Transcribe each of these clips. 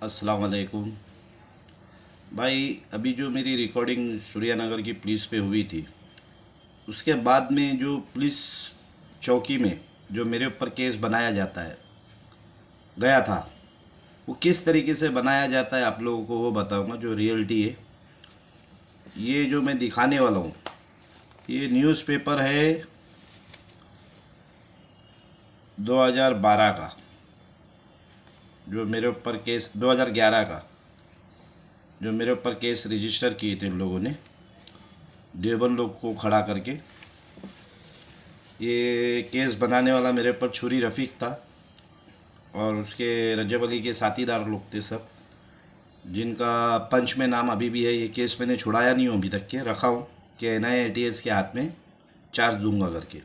अस्सलाम वालेकुम भाई। अभी जो मेरी रिकॉर्डिंग सूर्यानगर की पुलिस पे हुई थी, उसके बाद में जो पुलिस चौकी में जो मेरे ऊपर केस बनाया जाता है गया था, वो किस तरीके से बनाया जाता है आप लोगों को वो बताऊंगा। जो रियलिटी है, ये जो मैं दिखाने वाला हूँ, ये न्यूज़पेपर है 2012 का, जो मेरे ऊपर केस 2011 का, जो मेरे ऊपर केस रजिस्टर किए थे इन लोगों ने, देवबंद लोग को खड़ा करके। ये केस बनाने वाला मेरे ऊपर छुरी रफ़ीक था और उसके रजब अली के साथीदार लोग थे सब, जिनका पंच में नाम अभी भी है। ये केस मैंने छुड़ाया नहीं हूँ अभी तक के, रखा हूँ कि NIA-ATS के हाथ में चार्ज दूंगा करके।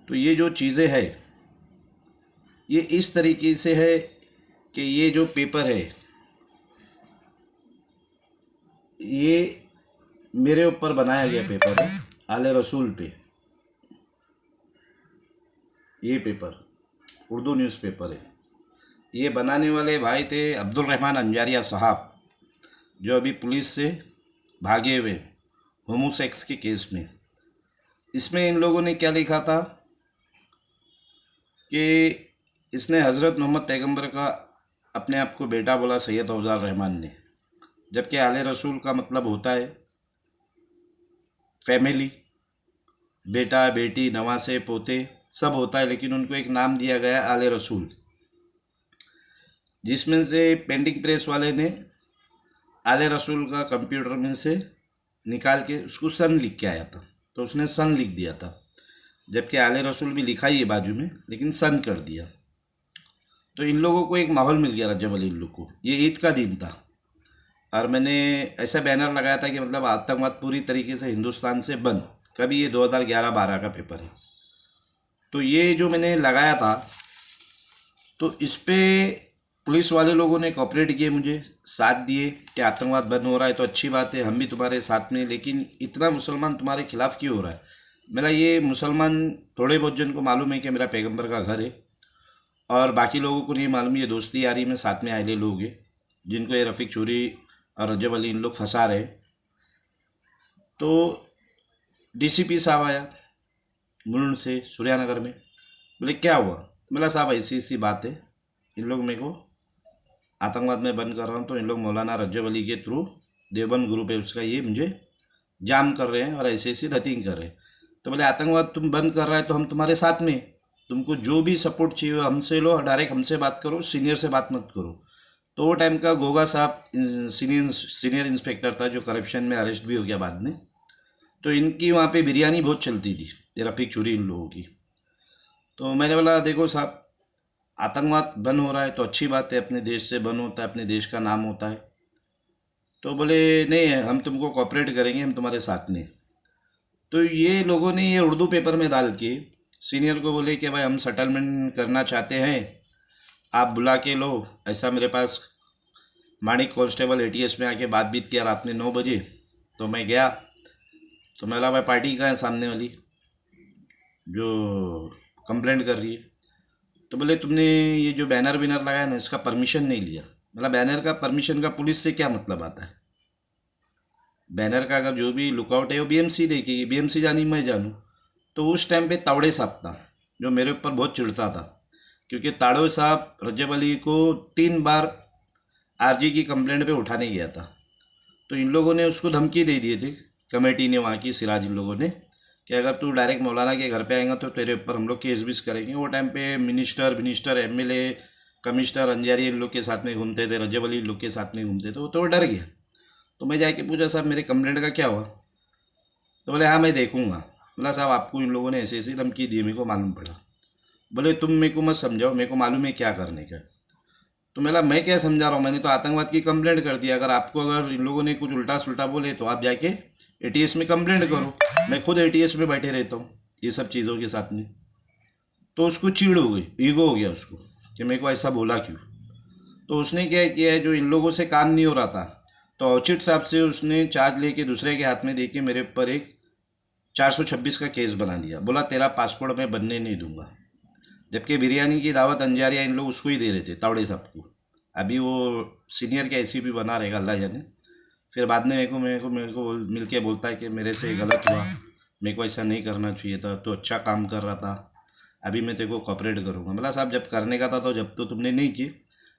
तो ये जो चीज़ें है, ये इस तरीके से है कि ये जो पेपर है, ये मेरे ऊपर बनाया गया पेपर है, आले रसूल पे। ये पेपर उर्दू न्यूज़पेपर है। ये बनाने वाले भाई थे अब्दुल रहमान अंजारिया साहब, जो अभी पुलिस से भागे हुए होमोसेक्स के केस में। इसमें इन लोगों ने क्या लिखा था कि इसने हज़रत मोहम्मद पैगंबर का अपने आप को बेटा बोला, सैयद अफजल रहमान ने, जबकि आले रसूल का मतलब होता है फैमिली, बेटा बेटी नवासे पोते सब होता है, लेकिन उनको एक नाम दिया गया आले रसूल, जिसमें से पेंटिंग प्रेस वाले ने आले रसूल का कंप्यूटर में से निकाल के उसको सन लिख के आया था, तो उसने सन लिख दिया था, जबकि आले रसूल भी लिखा ही है बाजू में, लेकिन सन कर दिया। तो इन लोगों को एक माहौल मिल गया रजब अली इन लोग को। ये ईद का दिन था और मैंने ऐसा बैनर लगाया था कि मतलब आतंकवाद पूरी तरीके से हिंदुस्तान से बंद। कभी ये 2011-12 का पेपर है। तो ये जो मैंने लगाया था, तो इस पे पुलिस वाले लोगों ने कॉपरेट किए, मुझे साथ दिए कि आतंकवाद बंद हो रहा है तो अच्छी बात है, हम भी तुम्हारे साथ में, लेकिन इतना मुसलमान तुम्हारे खिलाफ क्यों हो रहा है। मेरा ये मुसलमान थोड़े बहुत जन को मालूम है कि मेरा पैगंबर का घर है, और बाकी लोगों को नहीं मालूम। ये दोस्ती यारी में साथ में आए लोग हैं, जिनको ये रफ़ीक चोरी और रजब अली इन लोग फंसा रहे। तो DCP साहब आया मुलुंड से सूर्यानगर में, बोले क्या हुआ। बोला साहब ऐसी ऐसी बात है, इन लोग मेरे को आतंकवाद में बंद कर रहा हूँ, तो इन लोग मौलाना रजब अली के थ्रू, देवबंद ग्रुप है उसका, ये मुझे जाम कर रहे हैं और ऐसे ऐसी धतिंग कर रहे हैं। तो बोले आतंकवाद तुम बंद कर रहा है तो हम तुम्हारे साथ में, तुमको जो भी सपोर्ट चाहिए हमसे लो, डायरेक्ट हमसे बात करो, सीनियर से बात मत करो। तो वो टाइम का गोगा साहब सीनियर इंस्पेक्टर था, जो करप्शन में अरेस्ट भी हो गया बाद में। तो इनकी वहाँ पे बिरयानी बहुत चलती थी, ये रफ़ीक चोरी इन लोगों की। तो मैंने बोला देखो साहब, आतंकवाद बंद हो रहा है तो अच्छी बात है, अपने देश से बंद होता है, अपने देश का नाम होता है। तो बोले नहीं, हम तुमको कॉपरेट करेंगे, हम तुम्हारे साथ में। तो ये लोगों ने ये उर्दू पेपर में डाल के सीनियर को बोले कि भाई हम सेटलमेंट करना चाहते हैं, आप बुला के लो। ऐसा मेरे पास मानिक कांस्टेबल ATS में आके बात बीत किया रात में 9 बजे। तो मैं गया, तो मैं बोला भाई पार्टी कहाँ है सामने वाली जो कंप्लेंट कर रही है। तो बोले तुमने ये जो बैनर विनर लगाया ना, इसका परमिशन नहीं लिया। मतलब बैनर का परमिशन का पुलिस से क्या मतलब आता है। बैनर का अगर जो भी लुकआउट है वो BMC देखेगी, BMC जानी मैं जानूँ। तो उस टाइम पे तावड़े साहब था, जो मेरे ऊपर बहुत चिढ़ता था, क्योंकि ताड़ो साहब रजब अली को 3 बार RG की कंप्लेंट पे उठाने गया था। तो इन लोगों ने उसको धमकी दे दिए थे, कमेटी ने, वहाँ की सिराज इन लोगों ने, कि अगर तू डायरेक्ट मौलाना के घर पे आएगा तो तेरे ऊपर हम लोग केस बीस करेंगे। वो टाइम पे मिनिस्टर MLA कमिश्नर अंजारी इन लोग के साथ में घूमते थे, रजब अली इन लोग के साथ में घूमते थे। तो वो डर गया। तो मैं जाके पूछा साहब मेरे कंप्लेंट का क्या हुआ। तो बोले हाँ मैं देखूँगा। बोला साहब आपको इन लोगों ने ऐसे ऐसी धमकी दी, मेरे को मालूम पड़ा। बोले तुम मेरे को मत समझाओ, मेरे को मालूम है क्या करने का। तो मैं क्या समझा रहा हूँ, मैंने तो आतंकवाद की कंप्लेंट कर दिया। अगर इन लोगों ने कुछ उल्टा सुल्टा बोले तो आप जाके ATS में कंप्लेंट करो। मैं खुद ATS में बैठे रहता हूँ ये सब चीज़ों के साथ में। तो उसको चिढ़ हो गई, ईगो हो गया उसको कि मेरे को ऐसा बोला क्यों। तो उसने क्या किया है, जो इन लोगों से काम नहीं हो रहा था, तो औचित साहब से उसने चार्ज लेके दूसरे के हाथ में दे के मेरे ऊपर एक 426 का केस बना दिया। बोला तेरा पासपोर्ट मैं बनने नहीं दूंगा। जबकि बिरयानी की दावत अंजारिया इन लोग उसको ही दे रहे थे, तावड़े साहब को, अभी वो सीनियर के एसीपी बना रहेगा, अल्लाह जाने। फिर बाद में मेरे को मिल के बोलता है कि मेरे से गलत हुआ, मेरे को ऐसा नहीं करना चाहिए था, तो अच्छा काम कर रहा था, अभी मैं तेरे को कॉपरेट करूँगा। मतलब साहब जब करने का था तो जब तो तुमने नहीं की,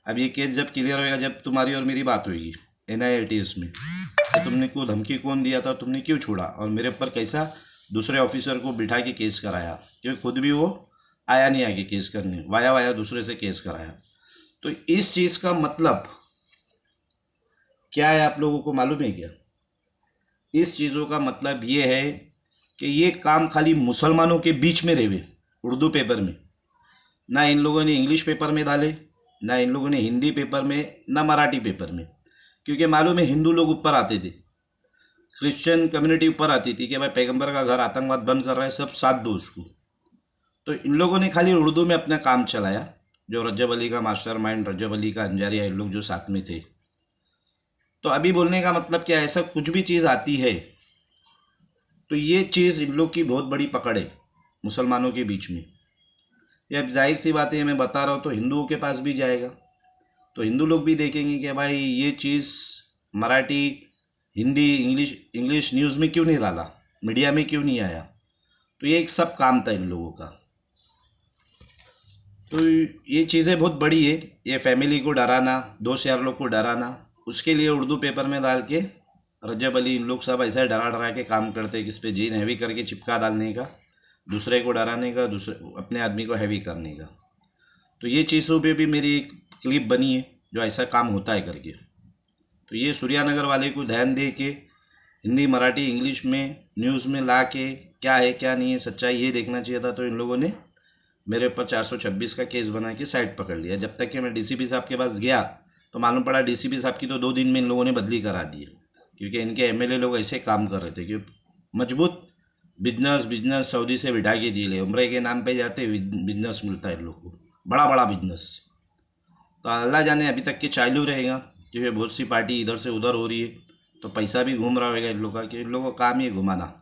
अब ये केस जब क्लियर होएगा, जब तुम्हारी और मेरी बात होगी NIATS में कि तुमने को धमकी कौन दिया था, तुमने क्यों छोड़ा, और मेरे ऊपर कैसा दूसरे ऑफिसर को बिठा के केस कराया, क्योंकि खुद भी वो आया नहीं आगे केस करने, वाया दूसरे से केस कराया। तो इस चीज़ का मतलब क्या है आप लोगों को मालूम है क्या? इस चीज़ों का मतलब ये है कि ये काम खाली मुसलमानों के बीच में रहे उर्दू पेपर में, ना इन लोगों ने इंग्लिश पेपर में डाले, ना इन लोगों ने हिंदी पेपर में, ना मराठी पेपर में, क्योंकि मालूम है हिंदू लोग ऊपर आते थे, क्रिश्चियन कम्युनिटी ऊपर आती थी कि भाई पैगंबर का घर आतंकवाद बंद कर रहा है, सब साथ दो उसको। तो इन लोगों ने खाली उर्दू में अपना काम चलाया, जो रज्जब अली का मास्टरमाइंड, रज्जब अली का अंजारिया, इन लोग जो साथ में थे। तो अभी बोलने का मतलब क्या है, ऐसा कुछ भी चीज़ आती है तो ये चीज़ इन लोग की बहुत बड़ी पकड़ है मुसलमानों के बीच में। ये अब जाहिर सी बात है, मैं बता रहा हूँ, तो हिंदुओं के पास भी जाएगा, तो हिंदू लोग भी देखेंगे कि भाई ये चीज़ मराठी, हिंदी, इंग्लिश न्यूज़ में क्यों नहीं डाला, मीडिया में क्यों नहीं आया। तो ये एक सब काम था इन लोगों का। तो ये चीज़ें बहुत बड़ी है, ये फैमिली को डराना, 2-4 लोग को डराना, उसके लिए उर्दू पेपर में डाल के रजब अली इन लोग सब ऐसा डरा डरा के काम करते हैं कि इस पर जीन हैवी करके चिपका डालने का, दूसरे को डराने का, दूसरे अपने आदमी को हैवी करने का। तो ये चीज़ों पे भी मेरी एक क्लिप बनी है जो ऐसा काम होता है करके। तो ये सूर्यानगर वाले को ध्यान दे के हिंदी, मराठी, इंग्लिश में न्यूज़ में ला के क्या है क्या नहीं है सच्चाई ये देखना चाहिए था। तो इन लोगों ने मेरे ऊपर 426 का केस बना के साइड पकड़ लिया। जब तक कि मैं DCP साहब के पास गया तो मालूम पड़ा DCP साहब की तो 2 दिन में इन लोगों ने बदली करा दी है, क्योंकि इनके MLA लोग ऐसे काम कर रहे थे कि मजबूत बिजनेस सऊदी से बिठा के दिए ले, उम्र के नाम पे जाते बिजनेस मिलता है इन लोग को, बड़ा बड़ा बिजनेस। तो अल्लाह जाने अभी तक के चालू रहेगा, क्योंकि बहुत सी पार्टी इधर से उधर हो रही है, तो पैसा भी घूम रहा होगा इन लोगों का, कि इन लोगों का काम ही है घुमाना।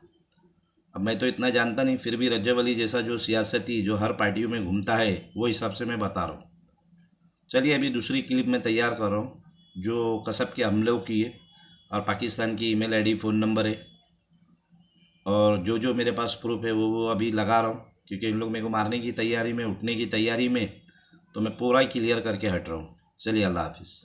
अब मैं तो इतना जानता नहीं, फिर भी रज्जब अली जैसा जो सियासती जो हर पार्टियों में घूमता है वो हिसाब से मैं बता रहा हूँ। चलिए अभी दूसरी क्लिप में तैयार कर रहा हूँ जो कसब के हमलों की है, और पाकिस्तान की email ID, फ़ोन नंबर है, और जो मेरे पास प्रूफ है वो अभी लगा रहा हूँ, क्योंकि इन लोग मेरे को मारने की तैयारी में, उठने की तैयारी में, तो मैं पूरा ही क्लियर करके हट रहा हूँ। चलिए अल्लाह हाफिज़।